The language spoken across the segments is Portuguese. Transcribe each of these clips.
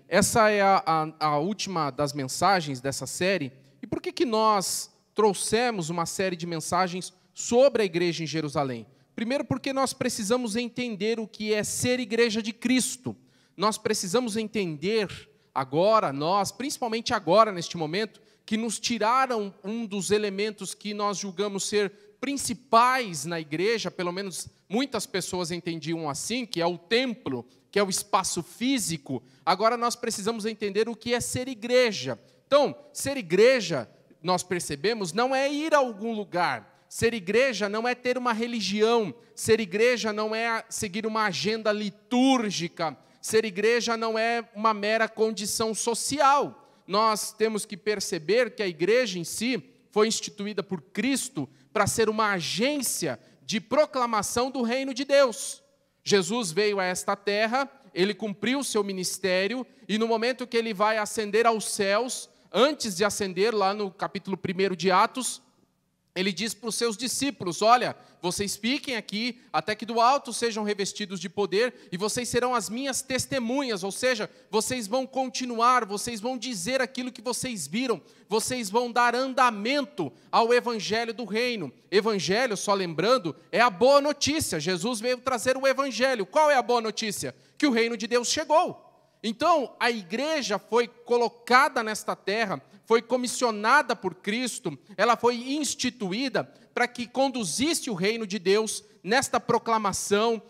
essa é a última das mensagens dessa série. E por que nós trouxemos uma série de mensagens sobre a igreja em Jerusalém? Primeiro, porque nós precisamos entender o que é ser igreja de Cristo. Nós precisamos entender agora, principalmente agora, neste momento, que nos tiraram um dos elementos que nós julgamos ser principais na igreja, pelo menos muitas pessoas entendiam assim, que é o templo, que é o espaço físico. Agora nós precisamos entender o que é ser igreja. Então, ser igreja, nós percebemos, não é ir a algum lugar. Ser igreja não é ter uma religião. Ser igreja não é seguir uma agenda litúrgica. Ser igreja não é uma mera condição social. Nós temos que perceber que a igreja em si foi instituída por Cristo para ser uma agência de proclamação do reino de Deus. Jesus veio a esta terra, ele cumpriu o seu ministério, e no momento que ele vai ascender aos céus, antes de ascender, lá no capítulo 1 de Atos, ele diz para os seus discípulos: olha, vocês fiquem aqui até que do alto sejam revestidos de poder, e vocês serão as minhas testemunhas, ou seja, vocês vão continuar, vocês vão dizer aquilo que vocês viram, vocês vão dar andamento ao evangelho do reino. Evangelho, só lembrando, é a boa notícia. Jesus veio trazer o evangelho. Qual é a boa notícia? Que o reino de Deus chegou. Então, a igreja foi colocada nesta terra, foi comissionada por Cristo, ela foi instituída para que conduzisse o reino de Deus nesta proclamação,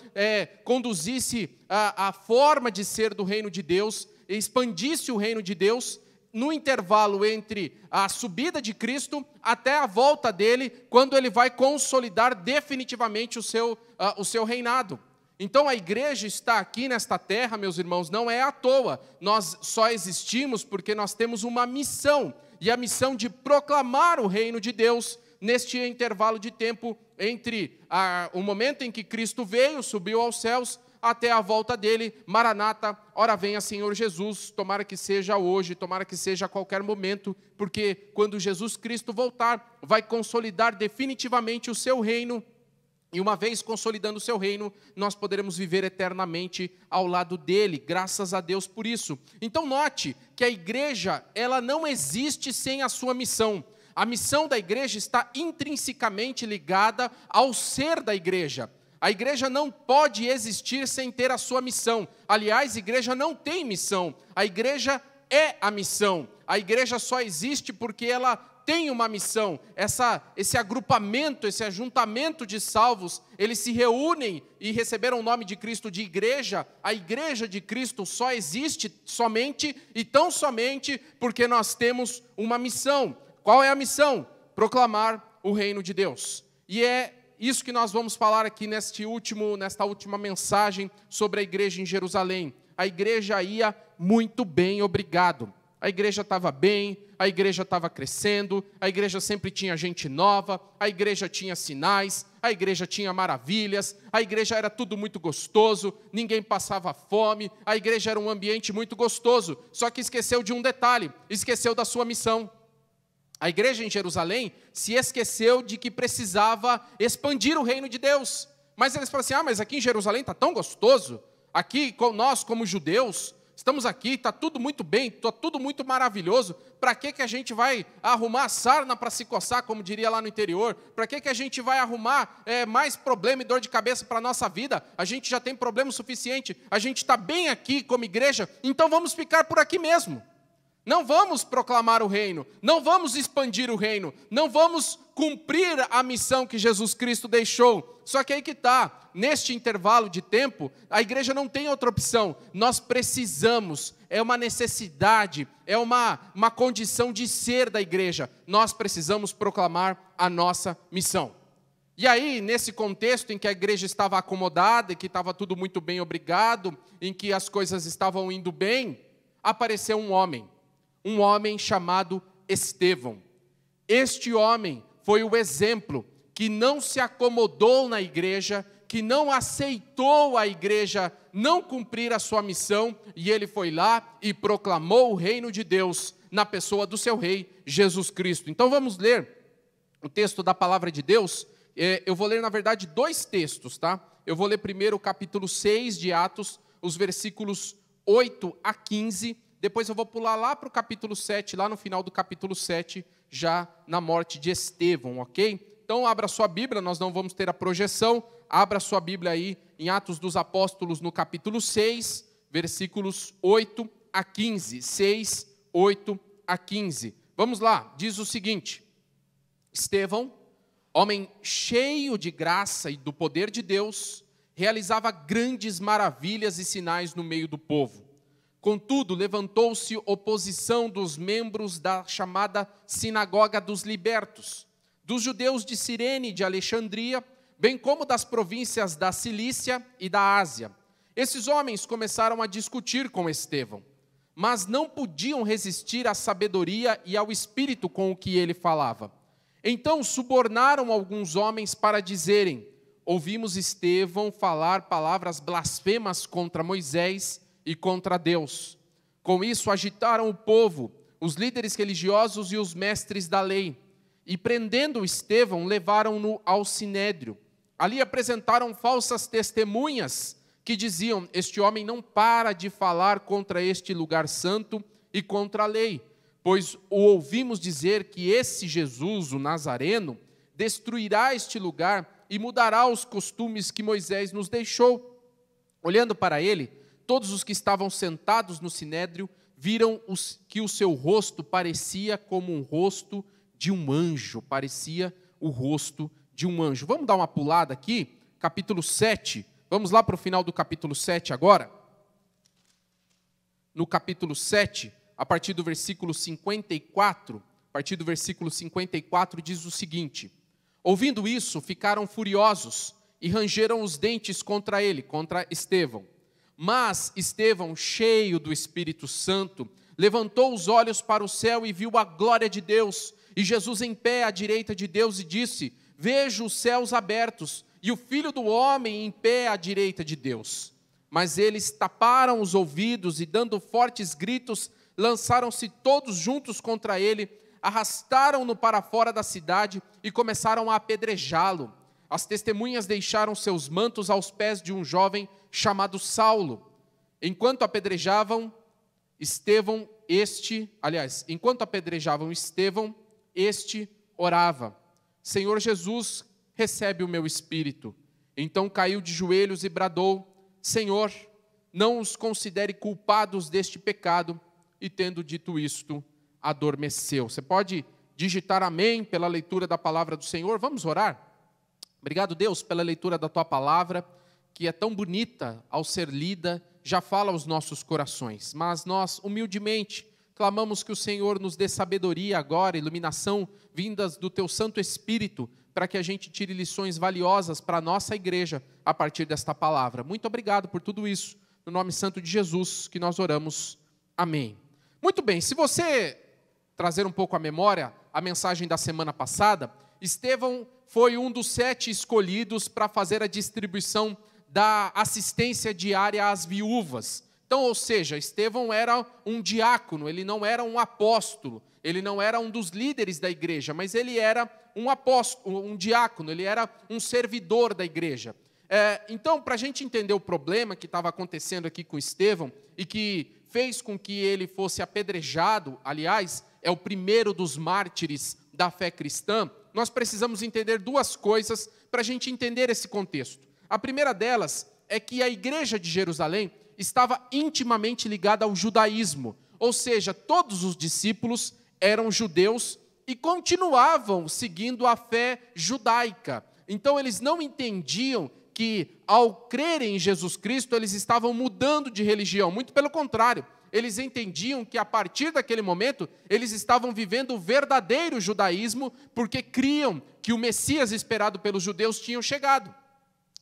conduzisse a forma de ser do reino de Deus, expandisse o reino de Deus no intervalo entre a subida de Cristo até a volta dele, quando ele vai consolidar definitivamente o seu reinado. Então a igreja está aqui nesta terra, meus irmãos, não é à toa. Nós só existimos porque nós temos uma missão, e a missão de proclamar o reino de Deus neste intervalo de tempo entre o momento em que Cristo veio, subiu aos céus, até a volta dele. Maranata, ora venha Senhor Jesus. Tomara que seja hoje, tomara que seja a qualquer momento, porque quando Jesus Cristo voltar, vai consolidar definitivamente o seu reino. E uma vez consolidando o seu reino, nós poderemos viver eternamente ao lado dele, graças a Deus por isso. Então note que a igreja, ela não existe sem a sua missão. A missão da igreja está intrinsecamente ligada ao ser da igreja. A igreja não pode existir sem ter a sua missão. Aliás, a igreja não tem missão. A igreja é a missão. A igreja só existe porque ela tem uma missão. Esse agrupamento, esse ajuntamento de salvos, eles se reúnem e receberam o nome de Cristo de igreja. A igreja de Cristo só existe somente e tão somente porque nós temos uma missão. Qual é a missão? Proclamar o reino de Deus. E é isso que nós vamos falar aqui nesta última mensagem sobre a igreja em Jerusalém. A igreja ia muito bem, obrigado. A igreja estava bem, a igreja estava crescendo, a igreja sempre tinha gente nova, a igreja tinha sinais, a igreja tinha maravilhas, a igreja era tudo muito gostoso, ninguém passava fome, a igreja era um ambiente muito gostoso, só que esqueceu de um detalhe, esqueceu da sua missão. A igreja em Jerusalém se esqueceu de que precisava expandir o reino de Deus. Mas eles falam assim: mas aqui em Jerusalém está tão gostoso, aqui nós como judeus, estamos aqui, está tudo muito bem, está tudo muito maravilhoso. Para que a gente vai arrumar sarna para se coçar, como diria lá no interior? Para que a gente vai arrumar mais problema e dor de cabeça para a nossa vida? A gente já tem problema o suficiente, a gente está bem aqui como igreja, então vamos ficar por aqui mesmo. Não vamos proclamar o reino, não vamos expandir o reino, não vamos cumprir a missão que Jesus Cristo deixou. Só que aí que está, neste intervalo de tempo, a igreja não tem outra opção. Nós precisamos, é uma necessidade, é uma condição de ser da igreja. Nós precisamos proclamar a nossa missão. E aí, nesse contexto em que a igreja estava acomodada, e que estava tudo muito bem, obrigado, em que as coisas estavam indo bem, apareceu um homem chamado Estevão. Este homem foi o exemplo que não se acomodou na igreja, que não aceitou a igreja não cumprir a sua missão, e ele foi lá e proclamou o reino de Deus na pessoa do seu rei, Jesus Cristo. Então vamos ler o texto da palavra de Deus. Eu vou ler, na verdade, 2 textos, tá? Eu vou ler primeiro o capítulo 6 de Atos, os versículos 8 a 15, Depois eu vou pular lá para o capítulo 7, lá no final do capítulo 7, já na morte de Estevão, ok? Então, abra sua Bíblia, nós não vamos ter a projeção. Abra sua Bíblia aí em Atos dos Apóstolos, no capítulo 6, versículos 8 a 15. 6, 8 a 15. Vamos lá, diz o seguinte: Estevão, homem cheio de graça e do poder de Deus, realizava grandes maravilhas e sinais no meio do povo. Contudo, levantou-se oposição dos membros da chamada Sinagoga dos Libertos, dos judeus de Cirene e de Alexandria, bem como das províncias da Cilícia e da Ásia. Esses homens começaram a discutir com Estevão, mas não podiam resistir à sabedoria e ao espírito com o que ele falava. Então subornaram alguns homens para dizerem: ouvimos Estevão falar palavras blasfemas contra Moisés e contra Deus. Com isso agitaram o povo, os líderes religiosos e os mestres da lei, e prendendo Estevão, levaram-no ao sinédrio. Ali apresentaram falsas testemunhas que diziam: este homem não para de falar contra este lugar santo e contra a lei, pois o ouvimos dizer que esse Jesus, o Nazareno, destruirá este lugar e mudará os costumes que Moisés nos deixou. Olhando para ele, todos os que estavam sentados no sinédrio viram que o seu rosto parecia como um rosto de um anjo, parecia o rosto de um anjo. Vamos dar uma pulada aqui, capítulo 7, vamos lá para o final do capítulo 7 agora. No capítulo 7, a partir do versículo 54, diz o seguinte: ouvindo isso, ficaram furiosos e rangeram os dentes contra ele, contra Estevão. Mas Estevão, cheio do Espírito Santo, levantou os olhos para o céu e viu a glória de Deus, e Jesus em pé à direita de Deus, e disse: vejo os céus abertos, e o Filho do Homem em pé à direita de Deus. Mas eles taparam os ouvidos e, dando fortes gritos, lançaram-se todos juntos contra ele, arrastaram-no para fora da cidade e começaram a apedrejá-lo. As testemunhas deixaram seus mantos aos pés de um jovem chamado Saulo. Enquanto apedrejavam Estevão, este orava: Senhor Jesus, recebe o meu espírito. Então caiu de joelhos e bradou: Senhor, não os considere culpados deste pecado. E tendo dito isto, adormeceu. Você pode digitar amém pela leitura da palavra do Senhor? Vamos orar? Obrigado, Deus, pela leitura da Tua palavra, que é tão bonita ao ser lida, já fala aos nossos corações. Mas nós, humildemente, clamamos que o Senhor nos dê sabedoria agora, iluminação, vindas do Teu Santo Espírito, para que a gente tire lições valiosas para a nossa igreja a partir desta palavra. Muito obrigado por tudo isso. No nome santo de Jesus que nós oramos. Amém. Muito bem, se você trazer um pouco à memória a mensagem da semana passada, Estevão foi um dos 7 escolhidos para fazer a distribuição da assistência diária às viúvas. Então, ou seja, Estevão era um diácono, ele não era um apóstolo, ele não era um dos líderes da igreja, mas ele era um apóstolo, um diácono, ele era um servidor da igreja. Então, para a gente entender o problema que estava acontecendo aqui com Estevão e que fez com que ele fosse apedrejado, aliás, é o primeiro dos mártires da fé cristã, nós precisamos entender 2 coisas para a gente entender esse contexto. A primeira delas é que a igreja de Jerusalém estava intimamente ligada ao judaísmo, ou seja, todos os discípulos eram judeus e continuavam seguindo a fé judaica. Então eles não entendiam que, ao crerem em Jesus Cristo, eles estavam mudando de religião. Muito pelo contrário, eles entendiam que, a partir daquele momento, eles estavam vivendo o verdadeiro judaísmo, porque criam que o Messias esperado pelos judeus tinha chegado.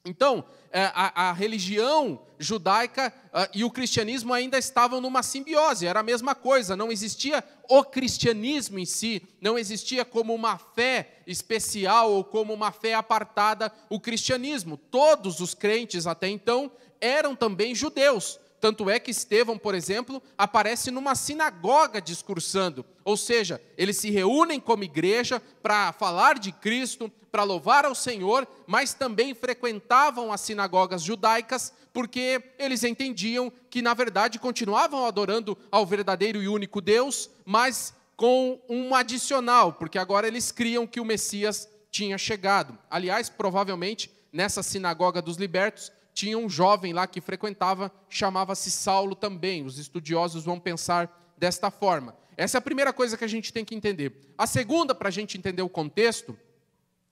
Então, a religião judaica e o cristianismo ainda estavam numa simbiose, era a mesma coisa, não existia o cristianismo em si, não existia como uma fé especial ou como uma fé apartada o cristianismo. Todos os crentes até então eram também judeus, Tanto é que Estevão, por exemplo, aparece numa sinagoga discursando. Ou seja, eles se reúnem como igreja para falar de Cristo, para louvar ao Senhor, mas também frequentavam as sinagogas judaicas, porque eles entendiam que, na verdade, continuavam adorando ao verdadeiro e único Deus, mas com um adicional, porque agora eles criam que o Messias tinha chegado. Aliás, provavelmente, nessa sinagoga dos libertos, tinha um jovem lá que frequentava, chamava-se Saulo também. Os estudiosos vão pensar desta forma. Essa é a primeira coisa que a gente tem que entender. A segunda, para a gente entender o contexto,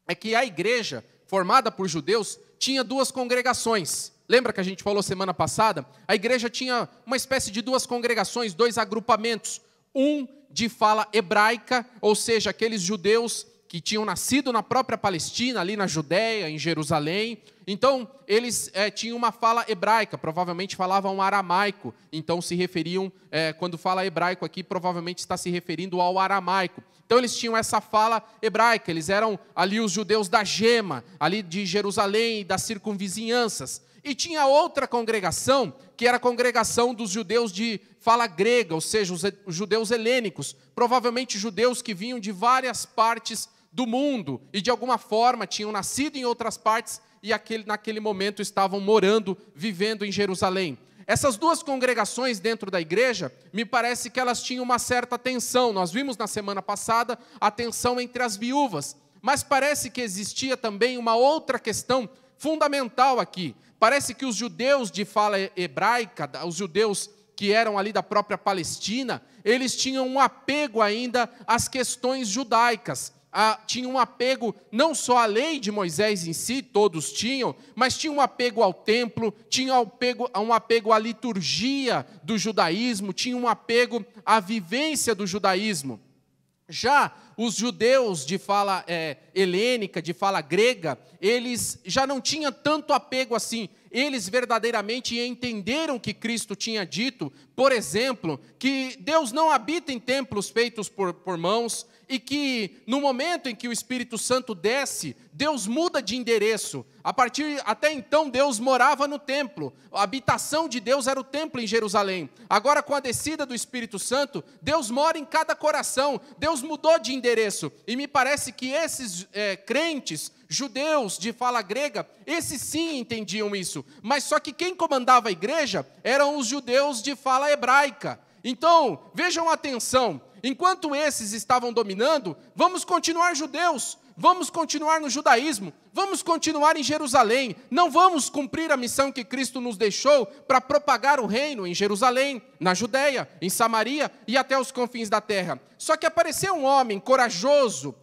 é que a igreja, formada por judeus, tinha duas congregações. Lembra que a gente falou semana passada? A igreja tinha uma espécie de duas congregações, dois agrupamentos. Um de fala hebraica, ou seja, aqueles judeus que tinham nascido na própria Palestina, ali na Judéia, em Jerusalém. Então, eles tinham uma fala hebraica, provavelmente falavam aramaico. Então, se referiam, quando fala hebraico aqui, provavelmente está se referindo ao aramaico. Então, eles tinham essa fala hebraica, eles eram ali os judeus da Gema, ali de Jerusalém e das circunvizinhanças. E tinha outra congregação, que era a congregação dos judeus de fala grega, ou seja, os judeus helênicos, provavelmente judeus que vinham de várias partes do mundo e de alguma forma tinham nascido em outras partes e naquele momento estavam morando, vivendo em Jerusalém. Essas duas congregações dentro da igreja, me parece que elas tinham uma certa tensão. Nós vimos na semana passada a tensão entre as viúvas, mas parece que existia também uma outra questão fundamental aqui. Parece que os judeus de fala hebraica, os judeus que eram ali da própria Palestina, eles tinham um apego ainda às questões judaicas. Tinham um apego não só à lei de Moisés em si, todos tinham, mas tinham um apego ao templo, tinham um apego à liturgia do judaísmo, tinham um apego à vivência do judaísmo. Já os judeus de fala helênica, de fala grega, eles já não tinham tanto apego assim. Eles verdadeiramente entenderam que Cristo tinha dito, por exemplo, que Deus não habita em templos feitos por mãos, e que no momento em que o Espírito Santo desce, Deus muda de endereço. Até então, Deus morava no templo. A habitação de Deus era o templo em Jerusalém. Agora, com a descida do Espírito Santo, Deus mora em cada coração. Deus mudou de endereço. E me parece que esses crentes, judeus de fala grega, esses sim entendiam isso. Mas só que quem comandava a igreja eram os judeus de fala hebraica. Então, vejam atenção. Enquanto esses estavam dominando, vamos continuar judeus, vamos continuar no judaísmo, vamos continuar em Jerusalém, não vamos cumprir a missão que Cristo nos deixou para propagar o reino em Jerusalém, na Judéia, em Samaria e até os confins da terra. Só que apareceu um homem corajoso,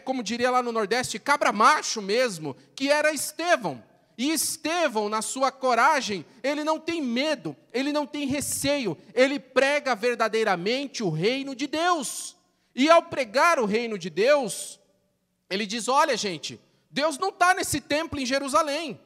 como diria lá no Nordeste, cabra macho mesmo, que era Estevão. E Estevão, na sua coragem, ele não tem medo, ele não tem receio, ele prega verdadeiramente o reino de Deus. E ao pregar o reino de Deus, ele diz, olha gente, Deus não está nesse templo em Jerusalém,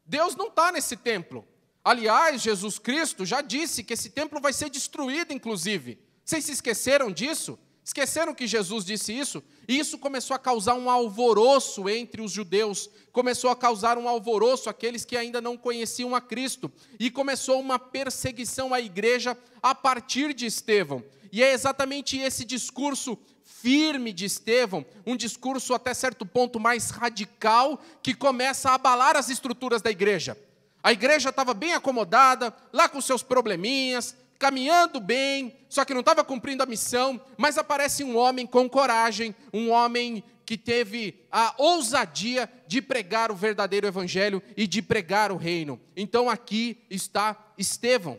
Deus não está nesse templo. Aliás, Jesus Cristo já disse que esse templo vai ser destruído, inclusive. Vocês se esqueceram disso? Esqueceram que Jesus disse isso? E isso começou a causar um alvoroço entre os judeus, começou a causar um alvoroço aqueles que ainda não conheciam a Cristo, e começou uma perseguição à igreja a partir de Estevão. E é exatamente esse discurso firme de Estevão, um discurso até certo ponto mais radical, que começa a abalar as estruturas da igreja. A igreja estava bem acomodada, lá com seus probleminhas, caminhando bem, só que não estava cumprindo a missão, mas aparece um homem com coragem, um homem que teve a ousadia de pregar o verdadeiro evangelho e de pregar o reino. Então aqui está Estevão.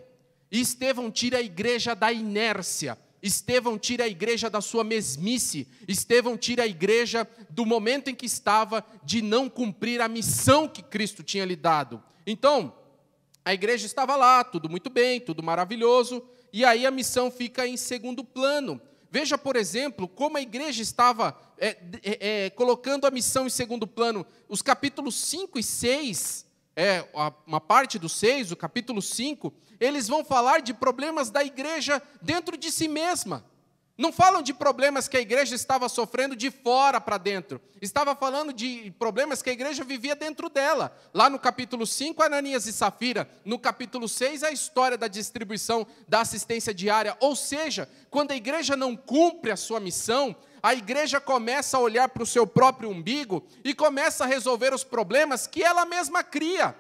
E Estevão tira a igreja da inércia, Estevão tira a igreja da sua mesmice, Estevão tira a igreja do momento em que estava de não cumprir a missão que Cristo tinha lhe dado. Então, a igreja estava lá, tudo muito bem, tudo maravilhoso, e aí a missão fica em segundo plano. Veja, por exemplo, como a igreja estava colocando a missão em segundo plano. Os capítulos 5 e 6, uma parte do 6, o capítulo 5, eles vão falar de problemas da igreja dentro de si mesma. Não falam de problemas que a igreja estava sofrendo de fora para dentro. Estava falando de problemas que a igreja vivia dentro dela. Lá no capítulo 5, Ananias e Safira. No capítulo 6, a história da distribuição da assistência diária. Ou seja, quando a igreja não cumpre a sua missão, a igreja começa a olhar para o seu próprio umbigo e começa a resolver os problemas que ela mesma cria.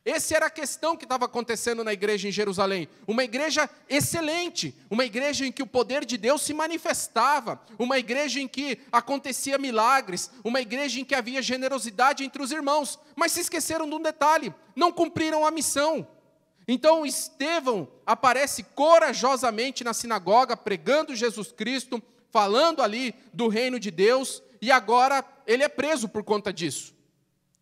Essa era a questão que estava acontecendo na igreja em Jerusalém. Uma igreja excelente, uma igreja em que o poder de Deus se manifestava, uma igreja em que acontecia milagres, uma igreja em que havia generosidade entre os irmãos. Mas se esqueceram de um detalhe, não cumpriram a missão. Então Estevão aparece corajosamente na sinagoga, pregando Jesus Cristo, falando ali do reino de Deus, e agora ele é preso por conta disso.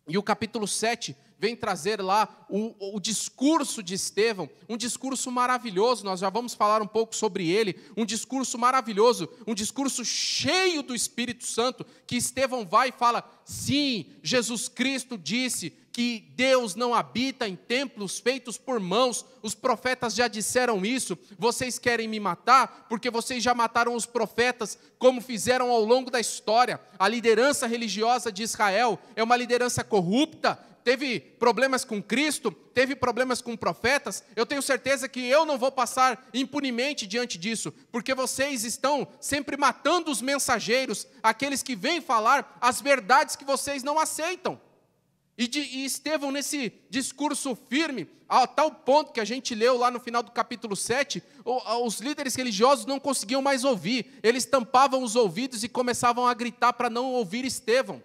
E o capítulo 7 vem trazer lá o discurso de Estevão, um discurso maravilhoso, nós já vamos falar um pouco sobre ele, um discurso maravilhoso, um discurso cheio do Espírito Santo, que Estevão vai e fala, sim, Jesus Cristo disse que Deus não habita em templos feitos por mãos, os profetas já disseram isso, vocês querem me matar, porque vocês já mataram os profetas, como fizeram ao longo da história. A liderança religiosa de Israel é uma liderança corrupta, teve problemas com Cristo, teve problemas com profetas, eu tenho certeza que eu não vou passar impunemente diante disso, porque vocês estão sempre matando os mensageiros, aqueles que vêm falar as verdades que vocês não aceitam. E Estevão, nesse discurso firme, a tal ponto que a gente leu lá no final do capítulo 7, os líderes religiosos não conseguiam mais ouvir, eles tampavam os ouvidos e começavam a gritar para não ouvir Estevão.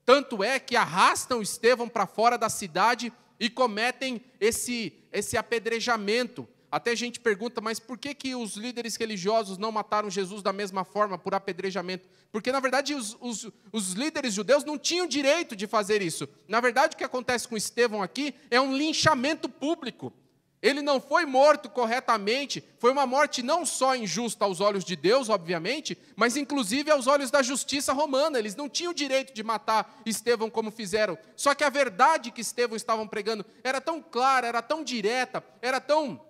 Tanto é que arrastam Estevão para fora da cidade e cometem esse apedrejamento. Até a gente pergunta, mas por que os líderes religiosos não mataram Jesus da mesma forma, por apedrejamento? Porque, na verdade, os líderes judeus não tinham direito de fazer isso. Na verdade, o que acontece com Estevão aqui é um linchamento público. Ele não foi morto corretamente, foi uma morte não só injusta aos olhos de Deus, obviamente, mas inclusive aos olhos da justiça romana. Eles não tinham o direito de matar Estevão como fizeram. Só que a verdade que Estevão estavam pregando era tão clara, era tão direta, era tão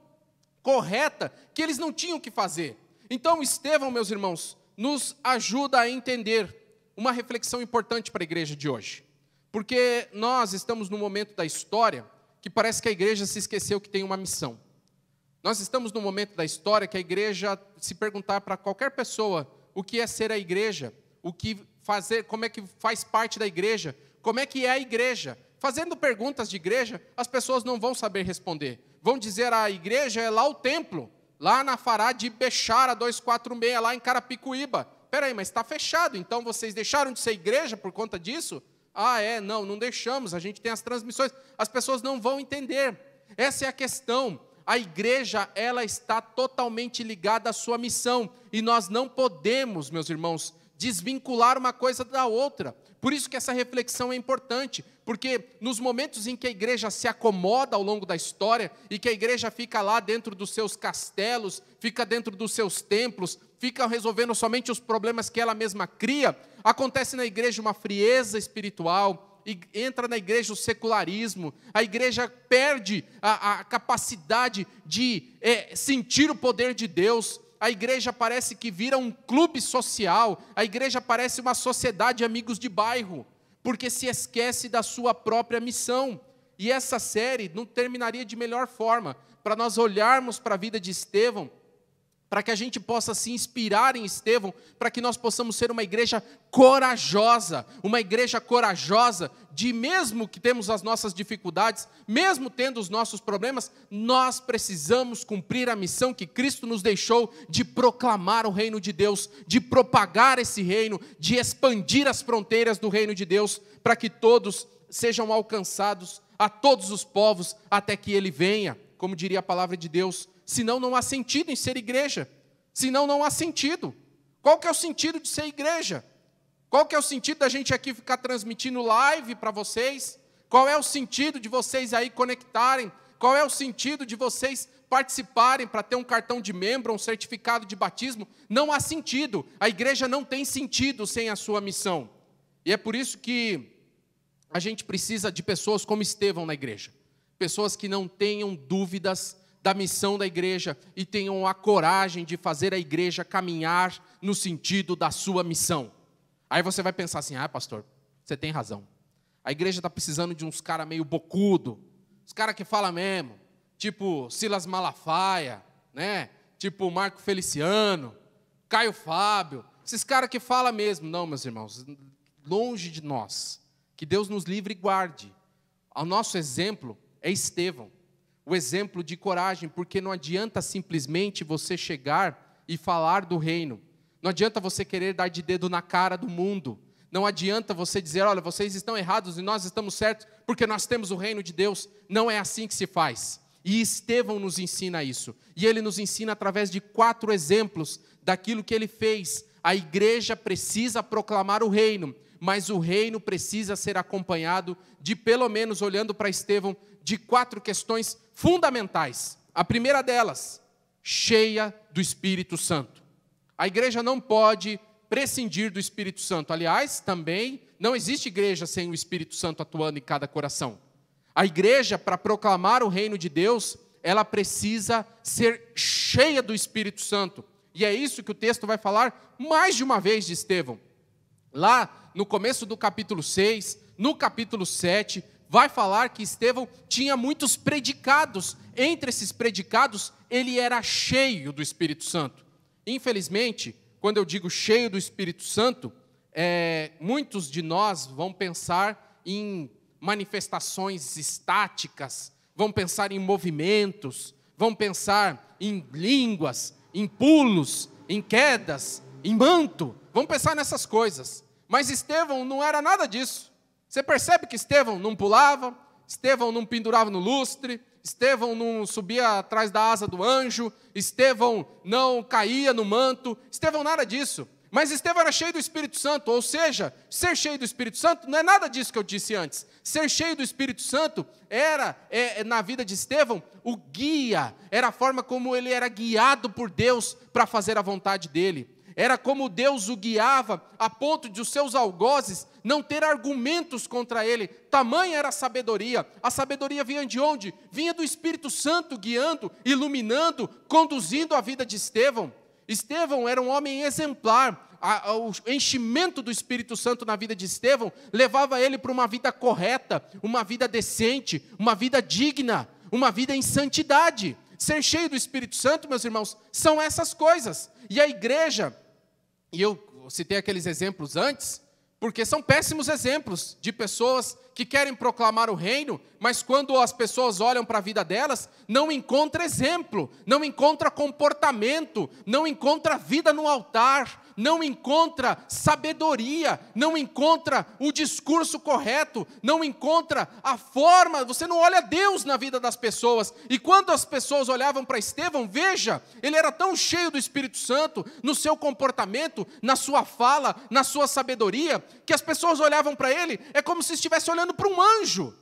correta, que eles não tinham o que fazer. Então Estevão, meus irmãos, nos ajuda a entender uma reflexão importante para a igreja de hoje. Porque nós estamos num momento da história que parece que a igreja se esqueceu que tem uma missão. Nós estamos num momento da história que a igreja, se perguntar para qualquer pessoa o que é ser a igreja, o que fazer, como é que faz parte da igreja, como é que é a igreja. Fazendo perguntas de igreja, as pessoas não vão saber responder. Vão dizer, a igreja é lá o templo, lá na Fará de Bechara 246, lá em Carapicuíba. Espera aí, mas está fechado, então vocês deixaram de ser igreja por conta disso? Não deixamos, a gente tem as transmissões. As pessoas não vão entender. Essa é a questão. A igreja, ela está totalmente ligada à sua missão. E nós não podemos, meus irmãos, desvincular uma coisa da outra. Por isso que essa reflexão é importante. Porque nos momentos em que a igreja se acomoda ao longo da história, e que a igreja fica lá dentro dos seus castelos, fica dentro dos seus templos, fica resolvendo somente os problemas que ela mesma cria, acontece na igreja uma frieza espiritual, e entra na igreja o secularismo, a igreja perde a capacidade de sentir o poder de Deus, a igreja parece que vira um clube social, a igreja parece uma sociedade de amigos de bairro, porque se esquece da sua própria missão. E essa série não terminaria de melhor forma, para nós olharmos para a vida de Estevão, para que a gente possa se inspirar em Estevão, para que nós possamos ser uma igreja corajosa de, mesmo que temos as nossas dificuldades, mesmo tendo os nossos problemas, nós precisamos cumprir a missão que Cristo nos deixou de proclamar o reino de Deus, de propagar esse reino, de expandir as fronteiras do reino de Deus, para que todos sejam alcançados, a todos os povos, até que Ele venha, como diria a palavra de Deus. Senão não há sentido em ser igreja. Senão não há sentido. Qual que é o sentido de ser igreja? Qual que é o sentido da gente aqui ficar transmitindo live para vocês? Qual é o sentido de vocês aí conectarem? Qual é o sentido de vocês participarem para ter um cartão de membro, um certificado de batismo? Não há sentido. A igreja não tem sentido sem a sua missão. E é por isso que a gente precisa de pessoas como Estevão na igreja. Pessoas que não tenham dúvidas da missão da igreja e tenham a coragem de fazer a igreja caminhar no sentido da sua missão. Aí você vai pensar assim, pastor, você tem razão. A igreja está precisando de uns caras meio bocudo, os caras que falam mesmo, tipo Silas Malafaia, né? Tipo Marco Feliciano, Caio Fábio, esses caras que falam mesmo. Não, meus irmãos, longe de nós, que Deus nos livre e guarde. O nosso exemplo é Estevão, o exemplo de coragem, porque não adianta simplesmente você chegar e falar do reino, não adianta você querer dar de dedo na cara do mundo, não adianta você dizer, olha, vocês estão errados e nós estamos certos, porque nós temos o reino de Deus. Não é assim que se faz. E Estevão nos ensina isso. E ele nos ensina através de 4 exemplos daquilo que ele fez. A igreja precisa proclamar o reino, mas o reino precisa ser acompanhado de, pelo menos, olhando para Estevão, de 4 questões fundamentais. A primeira delas, cheia do Espírito Santo. A igreja não pode prescindir do Espírito Santo. Aliás, também não existe igreja sem o Espírito Santo atuando em cada coração. A igreja, para proclamar o reino de Deus, ela precisa ser cheia do Espírito Santo. E é isso que o texto vai falar mais de uma vez de Estevão. Lá no começo do capítulo 6, no capítulo 7, vai falar que Estevão tinha muitos predicados. Entre esses predicados, ele era cheio do Espírito Santo. Infelizmente, quando eu digo cheio do Espírito Santo, muitos de nós vão pensar em manifestações estáticas, vão pensar em movimentos, vão pensar em línguas, em pulos, em quedas, em manto, vão pensar nessas coisas. Mas Estevão não era nada disso. Você percebe que Estevão não pulava, Estevão não pendurava no lustre, Estevão não subia atrás da asa do anjo, Estevão não caía no manto, Estevão nada disso. Mas Estevão era cheio do Espírito Santo, ou seja, ser cheio do Espírito Santo não é nada disso que eu disse antes. Ser cheio do Espírito Santo era, na vida de Estevão, o guia, era a forma como ele era guiado por Deus para fazer a vontade dele. Era como Deus o guiava a ponto de os seus algozes não ter argumentos contra ele. Tamanha era a sabedoria. A sabedoria vinha de onde? Vinha do Espírito Santo guiando, iluminando, conduzindo a vida de Estevão. Estevão era um homem exemplar. O enchimento do Espírito Santo na vida de Estevão levava ele para uma vida correta, uma vida decente, uma vida digna, uma vida em santidade. Ser cheio do Espírito Santo, meus irmãos, são essas coisas. E a igreja, e eu citei aqueles exemplos antes, porque são péssimos exemplos de pessoas que querem proclamar o reino, mas quando as pessoas olham para a vida delas, não encontra exemplo, não encontra comportamento, não encontra vida no altar, não encontra sabedoria, não encontra o discurso correto, não encontra a forma, você não olha Deus na vida das pessoas. E quando as pessoas olhavam para Estevão, veja, ele era tão cheio do Espírito Santo, no seu comportamento, na sua fala, na sua sabedoria, que as pessoas olhavam para ele, é como se estivesse olhando para um anjo.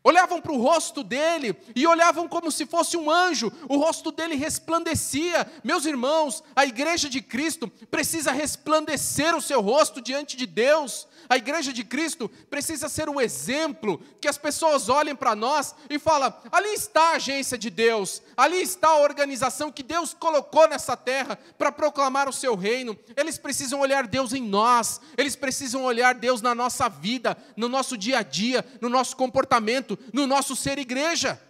Olhavam para o rosto dele e olhavam como se fosse um anjo. O rosto dele resplandecia. Meus irmãos, a igreja de Cristo precisa resplandecer o seu rosto diante de Deus. A igreja de Cristo precisa ser o exemplo que as pessoas olhem para nós e falam, ali está a agência de Deus, ali está a organização que Deus colocou nessa terra para proclamar o seu reino. Eles precisam olhar Deus em nós, eles precisam olhar Deus na nossa vida, no nosso dia a dia, no nosso comportamento, no nosso ser igreja.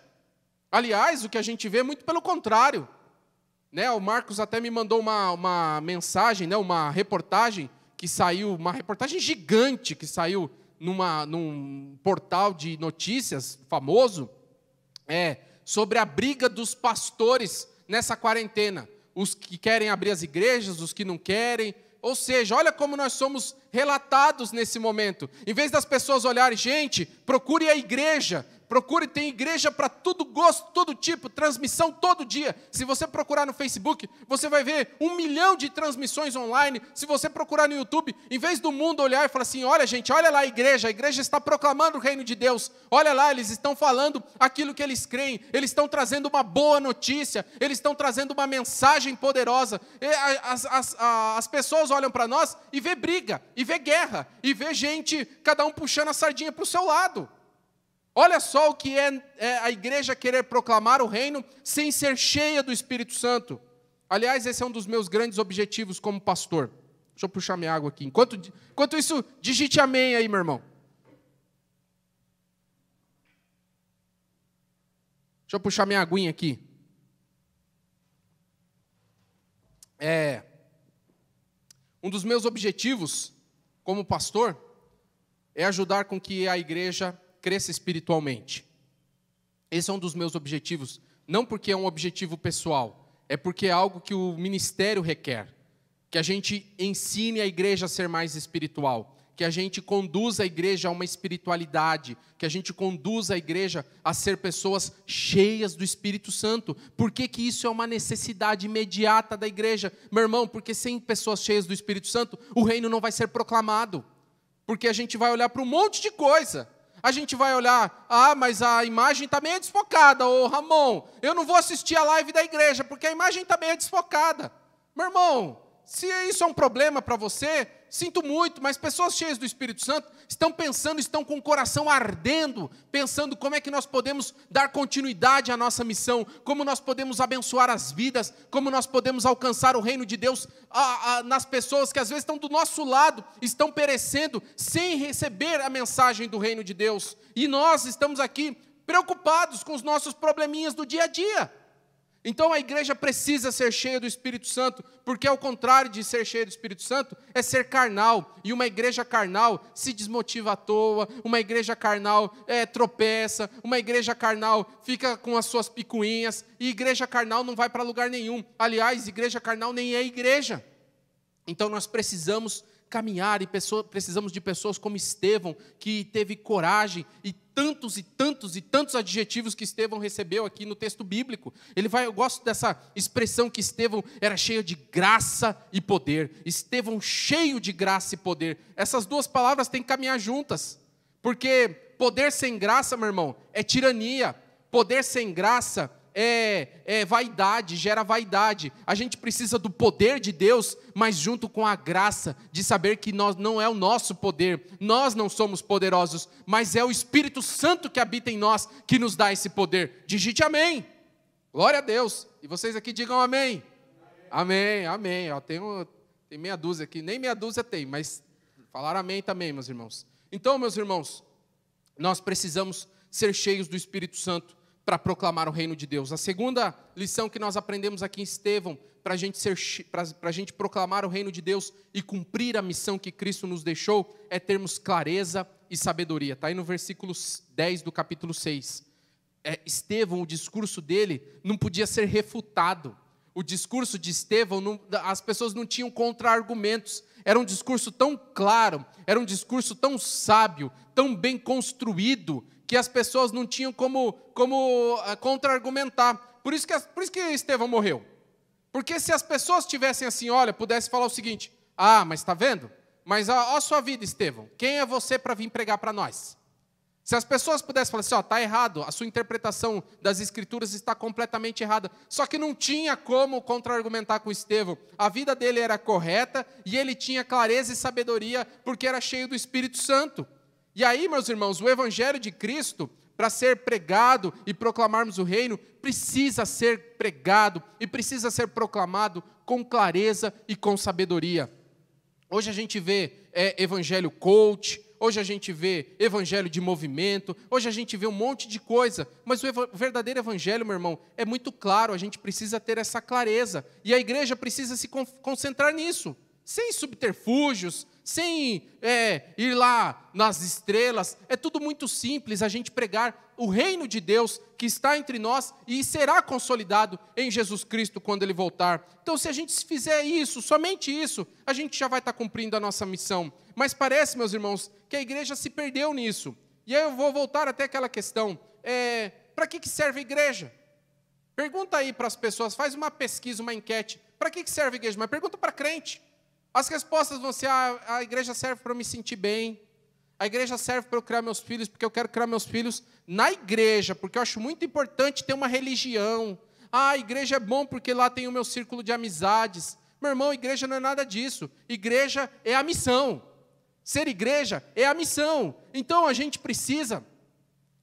Aliás, o que a gente vê é muito pelo contrário. O Marcos até me mandou uma mensagem, uma reportagem que saiu, uma reportagem gigante que saiu num portal de notícias famoso, sobre a briga dos pastores nessa quarentena. Os que querem abrir as igrejas, os que não querem. Ou seja, olha como nós somos relatados nesse momento. Em vez das pessoas olharem, gente, procure a igreja. Tem igreja para todo gosto, todo tipo, transmissão todo dia. Se você procurar no Facebook, você vai ver 1 milhão de transmissões online. Se você procurar no YouTube, em vez do mundo olhar e falar assim, olha gente, olha lá a igreja está proclamando o reino de Deus. Olha lá, eles estão falando aquilo que eles creem. Eles estão trazendo uma boa notícia. Eles estão trazendo uma mensagem poderosa. As pessoas olham para nós e vê briga, e vê guerra, e vê gente, cada um puxando a sardinha para o seu lado. Olha só o que é a igreja querer proclamar o reino sem ser cheia do Espírito Santo. Aliás, esse é um dos meus grandes objetivos como pastor. Deixa eu puxar minha água aqui. Enquanto isso, digite amém aí, meu irmão. Deixa eu puxar minha aguinha aqui. Um dos meus objetivos como pastor é ajudar com que a igreja cresça espiritualmente. Esse é um dos meus objetivos, não porque é um objetivo pessoal, é porque é algo que o ministério requer. Que a gente ensine a igreja a ser mais espiritual, que a gente conduza a igreja a uma espiritualidade, que a gente conduza a igreja a ser pessoas cheias do Espírito Santo. Por que que isso é uma necessidade imediata da igreja? Meu irmão, porque sem pessoas cheias do Espírito Santo, o reino não vai ser proclamado. Porque a gente vai olhar para um monte de coisa. A gente vai olhar, mas a imagem está meio desfocada, ô Ramon, eu não vou assistir a live da igreja, porque a imagem está meio desfocada. Meu irmão, se isso é um problema para você, sinto muito, mas pessoas cheias do Espírito Santo estão pensando, estão com o coração ardendo, pensando como é que nós podemos dar continuidade à nossa missão, como nós podemos abençoar as vidas, como nós podemos alcançar o reino de Deus nas pessoas que às vezes estão do nosso lado, estão perecendo sem receber a mensagem do reino de Deus. E nós estamos aqui preocupados com os nossos probleminhas do dia a dia. Então a igreja precisa ser cheia do Espírito Santo, porque ao contrário de ser cheia do Espírito Santo, é ser carnal. E uma igreja carnal se desmotiva à toa, uma igreja carnal tropeça, uma igreja carnal fica com as suas picuinhas, e igreja carnal não vai para lugar nenhum. Aliás, igreja carnal nem é igreja. Então nós precisamos caminhar e precisamos de pessoas como Estevão, que teve coragem, e tantos adjetivos que Estevão recebeu aqui no texto bíblico. Eu gosto dessa expressão que Estevão era cheio de graça e poder. Estevão cheio de graça e poder. Essas duas palavras têm que caminhar juntas, porque poder sem graça, meu irmão, é tirania. Poder sem graça é vaidade, gera vaidade. A gente precisa do poder de Deus, mas junto com a graça de saber que não é o nosso poder, nós não somos poderosos, mas é o Espírito Santo que habita em nós que nos dá esse poder. Digite amém. Glória a Deus. E vocês aqui digam amém. Amém, amém. Tem meia dúzia aqui, nem meia dúzia tem, mas falaram amém também, meus irmãos. Então, meus irmãos, nós precisamos ser cheios do Espírito Santo para proclamar o reino de Deus. A segunda lição que nós aprendemos aqui em Estevão, para a gente proclamar o reino de Deus e cumprir a missão que Cristo nos deixou, é termos clareza e sabedoria. Está aí no versículo 10 do capítulo 6. Estevão, o discurso dele não podia ser refutado. O discurso de Estevão, as pessoas não tinham contra-argumentos. Era um discurso tão claro, era um discurso tão sábio, tão bem construído, que as pessoas não tinham como contra-argumentar. Por isso que Estevão morreu. Porque se as pessoas tivessem assim, pudessem falar o seguinte, mas está vendo? Mas a sua vida, Estevão, quem é você para vir pregar para nós? Se as pessoas pudessem falar assim, está errado, a sua interpretação das Escrituras está completamente errada. Só que não tinha como contra-argumentar com Estevão. A vida dele era correta e ele tinha clareza e sabedoria porque era cheio do Espírito Santo. E aí, meus irmãos, o Evangelho de Cristo, para ser pregado e proclamarmos o reino, precisa ser pregado e precisa ser proclamado com clareza e com sabedoria. Hoje a gente vê evangelho coach, hoje a gente vê evangelho de movimento, hoje a gente vê um monte de coisa, mas o verdadeiro evangelho, meu irmão, é muito claro, a gente precisa ter essa clareza, e a igreja precisa se concentrar nisso, sem subterfúgios, sem ir lá nas estrelas, é tudo muito simples, a gente pregar o reino de Deus que está entre nós e será consolidado em Jesus Cristo quando Ele voltar. Então, se a gente fizer isso, somente isso, a gente já vai estar cumprindo a nossa missão. Mas parece, meus irmãos, que a igreja se perdeu nisso. E aí eu vou voltar até aquela questão, para que serve a igreja? Pergunta aí para as pessoas, faz uma pesquisa, uma enquete, para que serve a igreja? Mas pergunta para crente. As respostas vão ser, a igreja serve para eu me sentir bem, a igreja serve para eu criar meus filhos, porque eu quero criar meus filhos na igreja, porque eu acho muito importante ter uma religião. A igreja é bom porque lá tem o meu círculo de amizades. Meu irmão, igreja não é nada disso. Igreja é a missão. Ser igreja é a missão. Então a gente precisa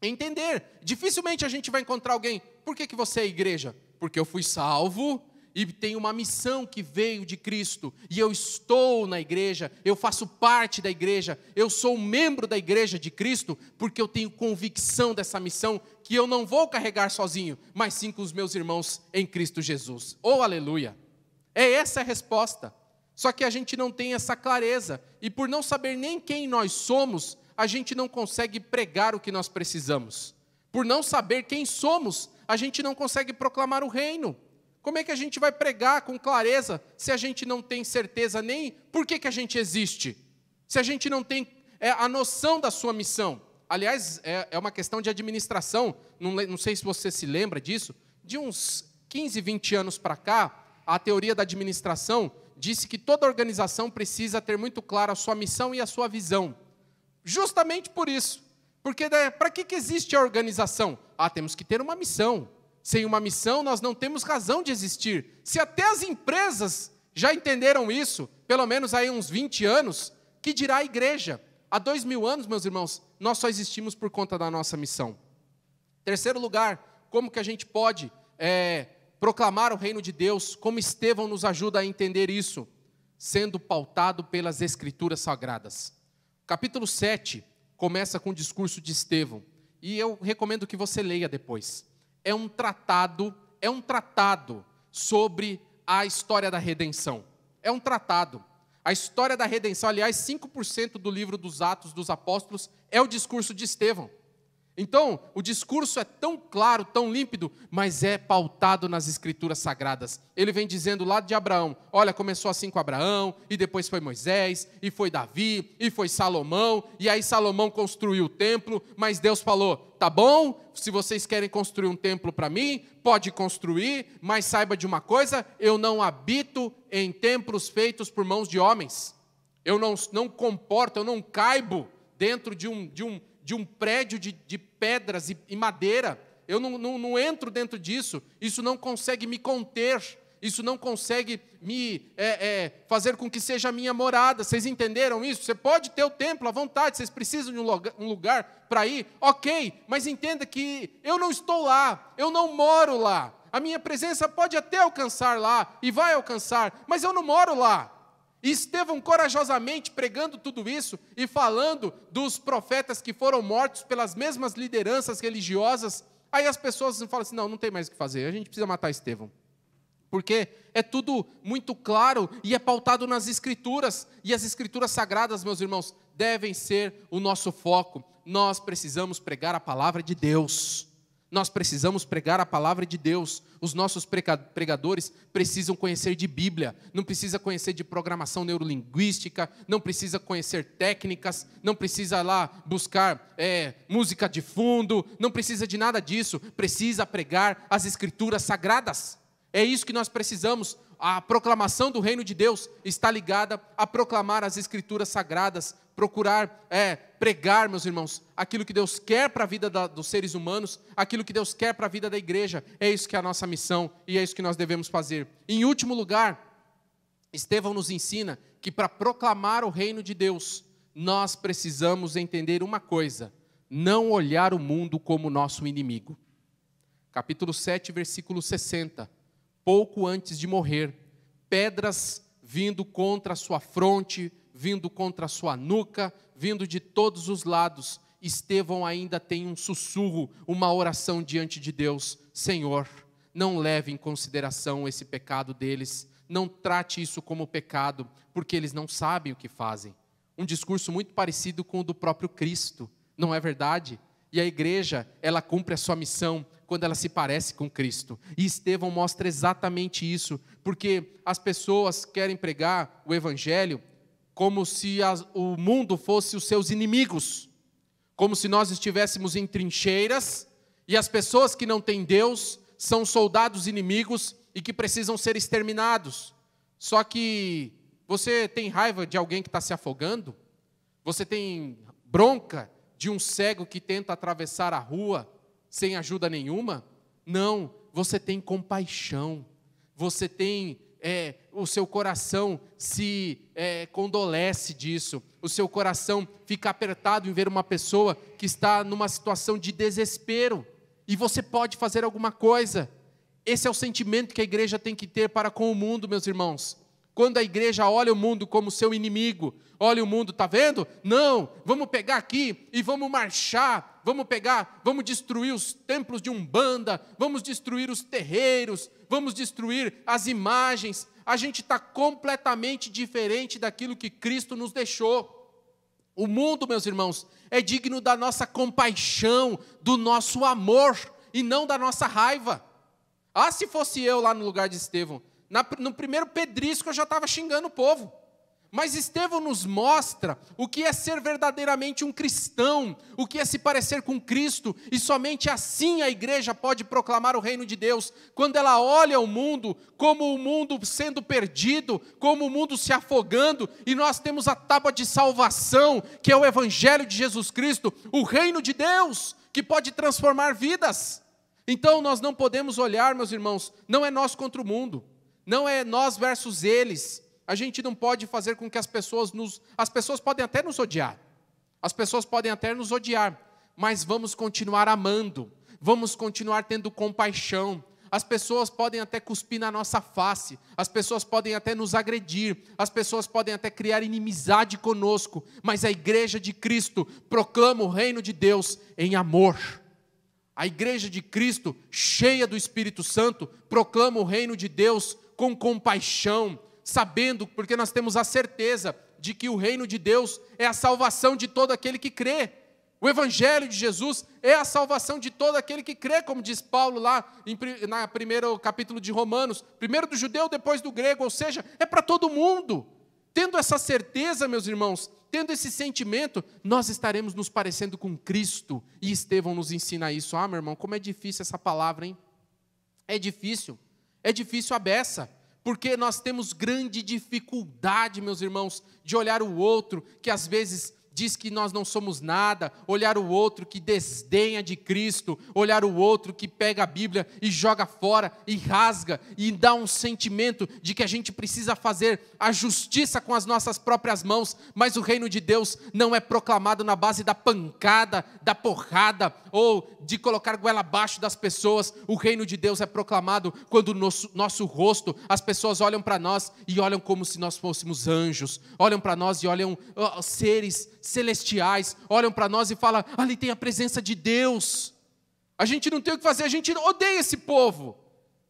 entender. Dificilmente a gente vai encontrar alguém, por que você é igreja? Porque eu fui salvo e tenho uma missão que veio de Cristo, e eu estou na igreja, eu faço parte da igreja, eu sou um membro da igreja de Cristo, porque eu tenho convicção dessa missão, que eu não vou carregar sozinho, mas sim com os meus irmãos em Cristo Jesus. Oh, aleluia! É essa a resposta. Só que a gente não tem essa clareza, e por não saber nem quem nós somos, a gente não consegue pregar o que nós precisamos. Por não saber quem somos, a gente não consegue proclamar o reino. Como é que a gente vai pregar com clareza se a gente não tem certeza nem por que a gente existe? Se a gente não tem a noção da sua missão. Aliás, é uma questão de administração, não sei se você se lembra disso, de uns 15, 20 anos para cá, a teoria da administração disse que toda organização precisa ter muito clara a sua missão e a sua visão. Justamente por isso. Porque para que existe a organização? Temos que ter uma missão. Sem uma missão, nós não temos razão de existir. Se até as empresas já entenderam isso, pelo menos aí uns 20 anos, que dirá a igreja? Há 2000 anos, meus irmãos, nós só existimos por conta da nossa missão. Terceiro lugar, como que a gente pode proclamar o reino de Deus? Como Estevão nos ajuda a entender isso? Sendo pautado pelas Escrituras Sagradas. Capítulo 7 começa com o discurso de Estevão, e eu recomendo que você leia depois. É um tratado sobre a história da redenção. É um tratado. A história da redenção, aliás, 5% do livro dos Atos dos Apóstolos é o discurso de Estevão. Então, o discurso é tão claro, tão límpido, mas é pautado nas Escrituras Sagradas. Ele vem dizendo lá de Abraão, olha, começou assim com Abraão, e depois foi Moisés, e foi Davi, e foi Salomão, e aí Salomão construiu o templo, mas Deus falou, tá bom, se vocês querem construir um templo para mim, pode construir, mas saiba de uma coisa, eu não habito em templos feitos por mãos de homens. Eu não comporto, eu não caibo dentro de um prédio de pedras e madeira. Eu não entro dentro disso. Isso não consegue me conter. Isso não consegue me fazer com que seja a minha morada. Vocês entenderam isso? Você pode ter o templo à vontade, vocês precisam de um lugar para ir. Ok, mas entenda que eu não estou lá, eu não moro lá. A minha presença pode até alcançar lá, e vai alcançar, mas eu não moro lá. E Estevão corajosamente pregando tudo isso e falando dos profetas que foram mortos pelas mesmas lideranças religiosas. Aí as pessoas falam assim, não tem mais o que fazer, a gente precisa matar Estevão. Porque é tudo muito claro e é pautado nas Escrituras. E as Escrituras Sagradas, meus irmãos, devem ser o nosso foco. Nós precisamos pregar a palavra de Deus. Nós precisamos pregar a palavra de Deus. Os nossos pregadores precisam conhecer de Bíblia, não precisa conhecer de programação neurolinguística, não precisa conhecer técnicas, não precisa lá buscar música de fundo, não precisa de nada disso, precisa pregar as Escrituras Sagradas. É isso que nós precisamos. A proclamação do reino de Deus está ligada a proclamar as Escrituras Sagradas, procurar pregar, meus irmãos, aquilo que Deus quer para a vida dos seres humanos, aquilo que Deus quer para a vida da igreja. É isso que é a nossa missão e é isso que nós devemos fazer. Em último lugar, Estevão nos ensina que para proclamar o reino de Deus, nós precisamos entender uma coisa: não olhar o mundo como nosso inimigo. Capítulo 7, versículo 60. Pouco antes de morrer, pedras vindo contra a sua fronte, vindo contra a sua nuca, vindo de todos os lados. Estevão ainda tem um sussurro, uma oração diante de Deus: Senhor, não leve em consideração esse pecado deles, não trate isso como pecado, porque eles não sabem o que fazem. Um discurso muito parecido com o do próprio Cristo, não é verdade? E a igreja, ela cumpre a sua missão quando ela se parece com Cristo. E Estevão mostra exatamente isso, porque as pessoas querem pregar o evangelho como se o mundo fosse os seus inimigos, como se nós estivéssemos em trincheiras e as pessoas que não têm Deus são soldados inimigos e que precisam ser exterminados. Só que você tem raiva de alguém que está se afogando? Você tem bronca de um cego que tenta atravessar a rua sem ajuda nenhuma? Não, você tem compaixão, você tem o seu coração se condolece disso, o seu coração fica apertado em ver uma pessoa que está numa situação de desespero, e você pode fazer alguma coisa. Esse é o sentimento que a igreja tem que ter para com o mundo, meus irmãos. Quando a igreja olha o mundo como seu inimigo, olha o mundo, está vendo? Não, vamos pegar aqui e vamos marchar, vamos destruir os templos de Umbanda, vamos destruir os terreiros, vamos destruir as imagens. A gente está completamente diferente daquilo que Cristo nos deixou. O mundo, meus irmãos, é digno da nossa compaixão, do nosso amor e não da nossa raiva. Ah, se fosse eu lá no lugar de Estevão, no primeiro pedrisco eu já estava xingando o povo. Mas Estevão nos mostra o que é ser verdadeiramente um cristão, o que é se parecer com Cristo, e somente assim a igreja pode proclamar o reino de Deus, quando ela olha o mundo como o mundo sendo perdido, como o mundo se afogando, e nós temos a tábua de salvação, que é o evangelho de Jesus Cristo, o reino de Deus, que pode transformar vidas. Então nós não podemos olhar, meus irmãos, não é nós contra o mundo, não é nós versus eles. A gente não pode fazer com que as pessoas podem até nos odiar. As pessoas podem até nos odiar, mas vamos continuar amando, vamos continuar tendo compaixão. As pessoas podem até cuspir na nossa face, as pessoas podem até nos agredir, as pessoas podem até criar inimizade conosco, mas a igreja de Cristo proclama o reino de Deus em amor. A igreja de Cristo, cheia do Espírito Santo, proclama o reino de Deus com compaixão, sabendo, porque nós temos a certeza de que o reino de Deus é a salvação de todo aquele que crê. O evangelho de Jesus é a salvação de todo aquele que crê, como diz Paulo lá no primeiro capítulo de Romanos, primeiro do judeu, depois do grego, ou seja, é para todo mundo. Tendo essa certeza, meus irmãos, tendo esse sentimento, nós estaremos nos parecendo com Cristo, e Estevão nos ensina isso. Ah, meu irmão, como é difícil essa palavra, hein? É difícil a beça. Porque nós temos grande dificuldade, meus irmãos, de olhar o outro, que às vezes diz que nós não somos nada, olhar o outro que desdenha de Cristo, olhar o outro que pega a Bíblia e joga fora, e rasga, e dá um sentimento de que a gente precisa fazer a justiça com as nossas próprias mãos, mas o reino de Deus não é proclamado na base da pancada, da porrada, ou de colocar goela abaixo das pessoas. O reino de Deus é proclamado quando nosso rosto, as pessoas olham para nós e olham como se nós fôssemos anjos, olham para nós e olham seres celestiais, olham para nós e falam, ali tem a presença de Deus. A gente não tem o que fazer, a gente odeia esse povo,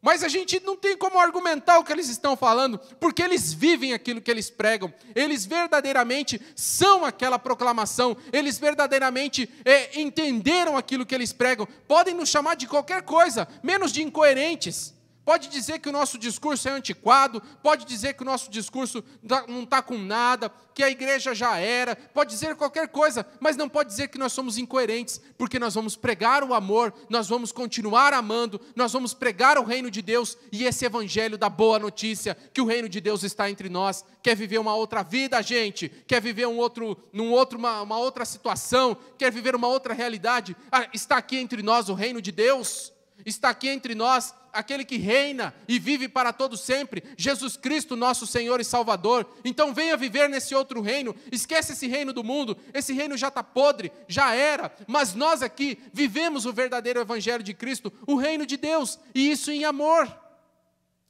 mas a gente não tem como argumentar o que eles estão falando, porque eles vivem aquilo que eles pregam, eles verdadeiramente são aquela proclamação, eles verdadeiramente entenderam aquilo que eles pregam. Podem nos chamar de qualquer coisa, menos de incoerentes. Pode dizer que o nosso discurso é antiquado, pode dizer que o nosso discurso não está com nada, que a igreja já era, pode dizer qualquer coisa, mas não pode dizer que nós somos incoerentes, porque nós vamos pregar o amor, nós vamos continuar amando, nós vamos pregar o reino de Deus e esse evangelho da boa notícia, que o reino de Deus está entre nós. Quer viver uma outra vida, gente? Quer viver uma outra situação? Quer viver uma outra realidade? Está aqui entre nós o reino de Deus? Está aqui entre nós aquele que reina e vive para todo sempre, Jesus Cristo, nosso Senhor e Salvador. Então venha viver nesse outro reino, esquece esse reino do mundo, esse reino já está podre, já era, mas nós aqui vivemos o verdadeiro evangelho de Cristo, o reino de Deus, e isso em amor.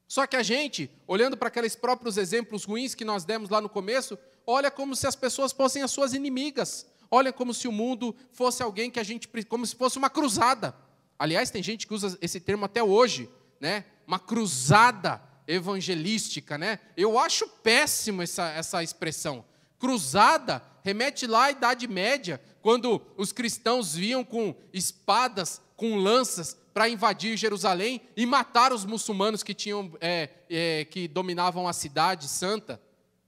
Só que a gente, olhando para aqueles próprios exemplos ruins que nós demos lá no começo, olha como se as pessoas fossem as suas inimigas, olha como se o mundo fosse alguém que como se fosse uma cruzada. Aliás, tem gente que usa esse termo até hoje, né? Uma cruzada evangelística, né? Eu acho péssimo essa expressão. Cruzada remete lá à Idade Média, quando os cristãos vinham com espadas, com lanças, para invadir Jerusalém e matar os muçulmanos que que dominavam a cidade santa.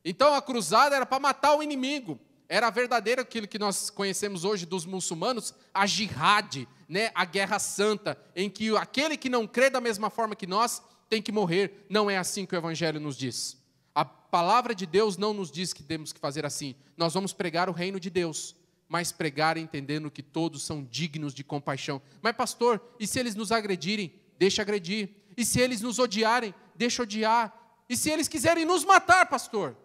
Então a cruzada era para matar o inimigo. Era verdadeiro aquilo que nós conhecemos hoje dos muçulmanos, a jihad, né? A guerra santa, em que aquele que não crê da mesma forma que nós tem que morrer. Não é assim que o evangelho nos diz. A palavra de Deus não nos diz que temos que fazer assim. Nós vamos pregar o reino de Deus, mas pregar entendendo que todos são dignos de compaixão. Mas pastor, e se eles nos agredirem? Deixa agredir. E se eles nos odiarem? Deixa odiar. E se eles quiserem nos matar, pastor?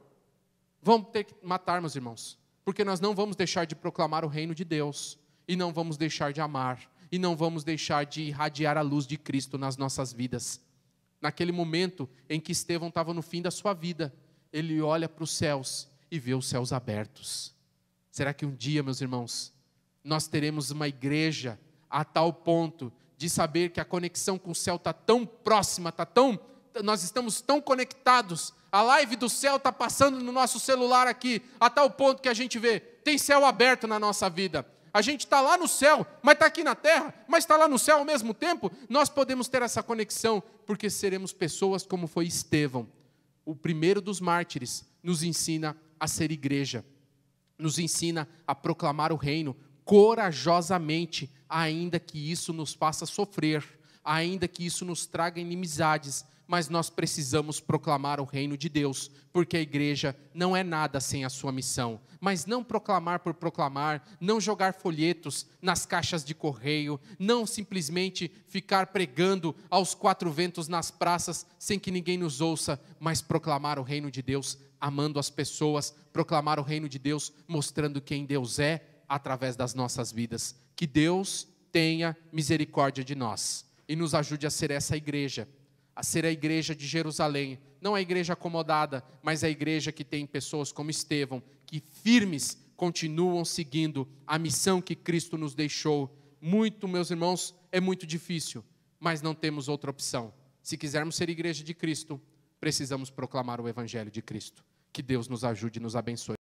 Vão ter que matar, meus irmãos. Porque nós não vamos deixar de proclamar o reino de Deus. E não vamos deixar de amar. E não vamos deixar de irradiar a luz de Cristo nas nossas vidas. Naquele momento em que Estevão estava no fim da sua vida, ele olha para os céus e vê os céus abertos. Será que um dia, meus irmãos, nós teremos uma igreja a tal ponto de saber que a conexão com o céu está tão próxima, nós estamos tão conectados, a live do céu está passando no nosso celular aqui, a tal ponto que a gente vê, tem céu aberto na nossa vida. A gente está lá no céu, mas está aqui na terra, mas está lá no céu ao mesmo tempo. Nós podemos ter essa conexão, porque seremos pessoas como foi Estevão. O primeiro dos mártires nos ensina a ser igreja, nos ensina a proclamar o reino corajosamente, ainda que isso nos faça sofrer, ainda que isso nos traga inimizades, mas nós precisamos proclamar o reino de Deus, porque a igreja não é nada sem a sua missão. Mas não proclamar por proclamar, não jogar folhetos nas caixas de correio, não simplesmente ficar pregando aos quatro ventos nas praças sem que ninguém nos ouça, mas proclamar o reino de Deus, amando as pessoas, proclamar o reino de Deus, mostrando quem Deus é através das nossas vidas. Que Deus tenha misericórdia de nós e nos ajude a ser essa igreja, a ser a igreja de Jerusalém, não a igreja acomodada, mas a igreja que tem pessoas como Estevão, que firmes continuam seguindo a missão que Cristo nos deixou. Muito, meus irmãos, é muito difícil, mas não temos outra opção. Se quisermos ser igreja de Cristo, precisamos proclamar o evangelho de Cristo. Que Deus nos ajude e nos abençoe.